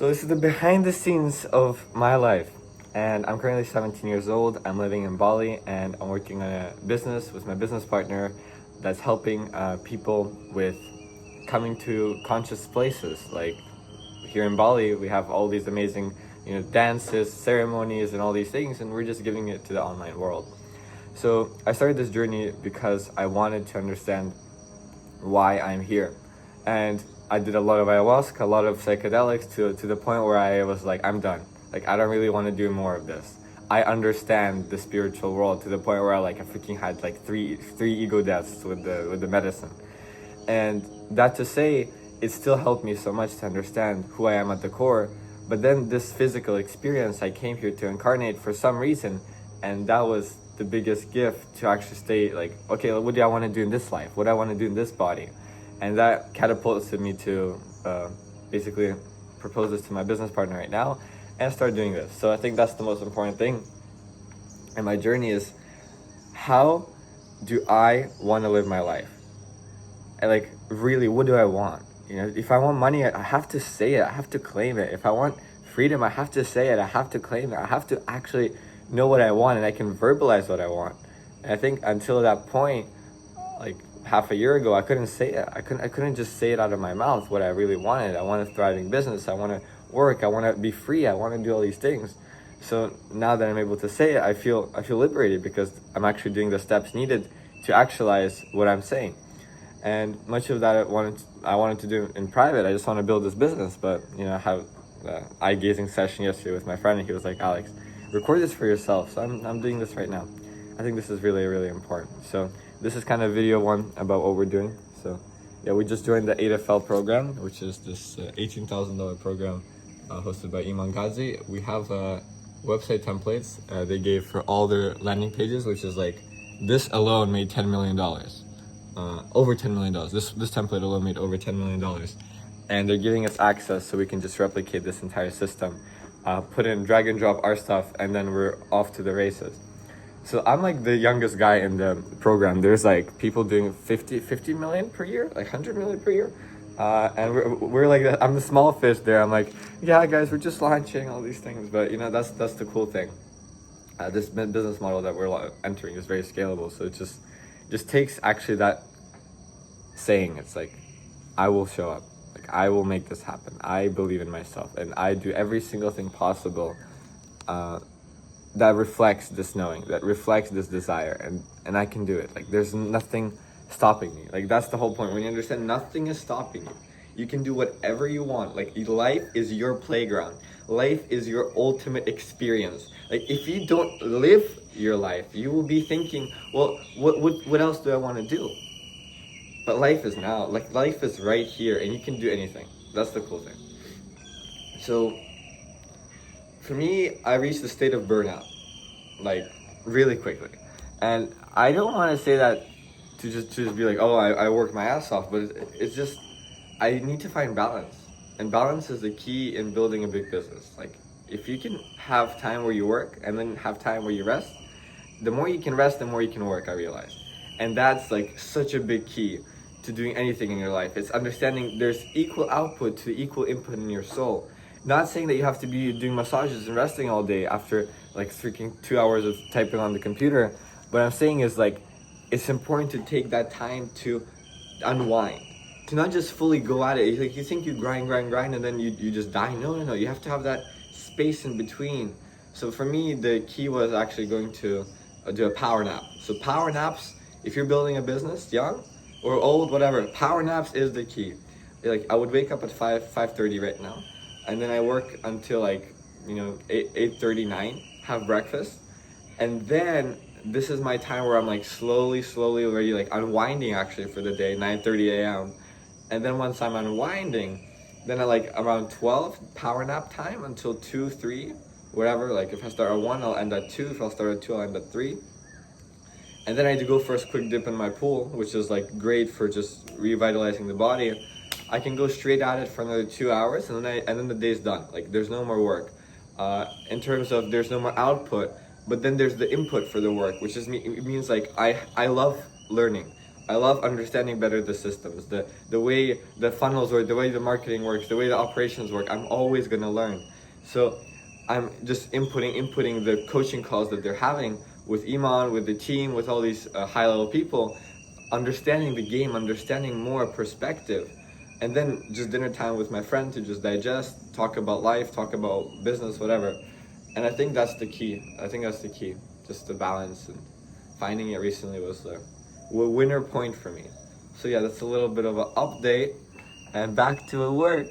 So this is the behind the scenes of my life. And I'm currently 17 years old. I'm living in Bali and I'm working on a business with my business partner that's helping people with coming to conscious places. Like here in Bali, we have all these amazing, dances, ceremonies, and all these things, and we're just giving it to the online world. So I started this journey because I wanted to understand why I'm here. And I did a lot of ayahuasca, a lot of psychedelics to the point where I was like, I'm done. Like, I don't really want to do more of this. I understand the spiritual world to the point where I freaking had like three ego deaths with the medicine. And that to say, it still helped me so much to understand who I am at the core. But then this physical experience, I came here to incarnate for some reason, and that was the biggest gift to actually stay like, okay, what do I want to do in this life? What do I want to do in this body? And that catapulted me to basically propose this to my business partner right now and start doing this. So I think that's the most important thing in my journey is, how do I want to live my life? And like, really, what do I want? If I want money, I have to say it. I have to claim it. If I want freedom, I have to say it. I have to claim it. I have to actually know what I want, and I can verbalize what I want. And I think until that point, like half a year ago, I couldn't say it. I couldn't just say it out of my mouth what I really wanted. I want a thriving business. I want to work. I want to be free. I want to do all these things. So now that I'm able to say it, I feel liberated because I'm actually doing the steps needed to actualize what I'm saying. And much of that I wanted to do in private. I just want to build this business. But I had an eye gazing session yesterday with my friend, and he was like, Alex, record this for yourself. So I'm doing this right now. I think this is really, really important. So this is kind of video one about what we're doing. So yeah, we just joined the 8FL program, which is this $18,000 program hosted by Iman Ghazi. We have website templates they gave for all their landing pages, which is like, this alone made $10 million. Over $10 million. This template alone made over $10 million. And they're giving us access so we can just replicate this entire system, put in, drag and drop our stuff, and then we're off to the races. So I'm like the youngest guy in the program. There's like people doing 50 million per year, like 100 million per year. And we're like, I'm the small fish there. I'm like, yeah, guys, we're just launching all these things. But that's the cool thing. This business model that we're entering is very scalable. So it just takes actually that saying. It's like, I will show up. Like, I will make this happen. I believe in myself, and I do every single thing possible that reflects this knowing, that reflects this desire, and I can do it. Like, there's nothing stopping me. Like, that's the whole point. When you understand nothing is stopping you, you can do whatever you want. Like, life is your playground. Life is your ultimate experience. Like, if you don't live your life, you will be thinking, well, what else do I want to do? But life is now. Like, life is right here, and you can do anything. That's the cool thing. So for me, I reached the state of burnout, like, really quickly. And I don't want to say that to just be like, oh, I worked my ass off, but it's just, I need to find balance. And balance is the key in building a big business. Like, if you can have time where you work and then have time where you rest, the more you can rest, the more you can work, I realize. And that's like such a big key to doing anything in your life. It's understanding there's equal output to equal input in your soul. Not saying that you have to be doing massages and resting all day after like freaking 2 hours of typing on the computer. What I'm saying is, like, it's important to take that time to unwind, to not just fully go at it. Like, you think you grind and then you just die. No. You have to have that space in between. So for me, the key was actually going to do a power nap. So power naps, if you're building a business, young or old, whatever, power naps is the key. Like, I would wake up at 5:30 right now, and then I work until like 8:39, have breakfast, and then this is my time where I'm like slowly already like unwinding actually for the day, 9:30 a.m. And then once I'm unwinding, then I like around 12, power nap time until 2, 3, whatever. Like, if I start at 1, I'll end at 2. If I'll start at 2, I'll end at 3. And then I had to go for a quick dip in my pool, which is like great for just revitalizing the body. I can go straight at it for another 2 hours, and then the day's done. Like, there's no more work. In terms of there's no more output, but then there's the input for the work, which is it means like I love learning. I love understanding better the systems, the way the funnels work, the way the marketing works, the way the operations work. I'm always gonna learn. So I'm just inputting the coaching calls that they're having with Iman, with the team, with all these high level people, understanding the game, understanding more perspective, and then just dinner time with my friend to just digest, talk about life, talk about business, whatever. And I think that's the key. I think that's the key. Just the balance, and finding it recently was the winner point for me. So yeah, that's a little bit of an update, and back to work.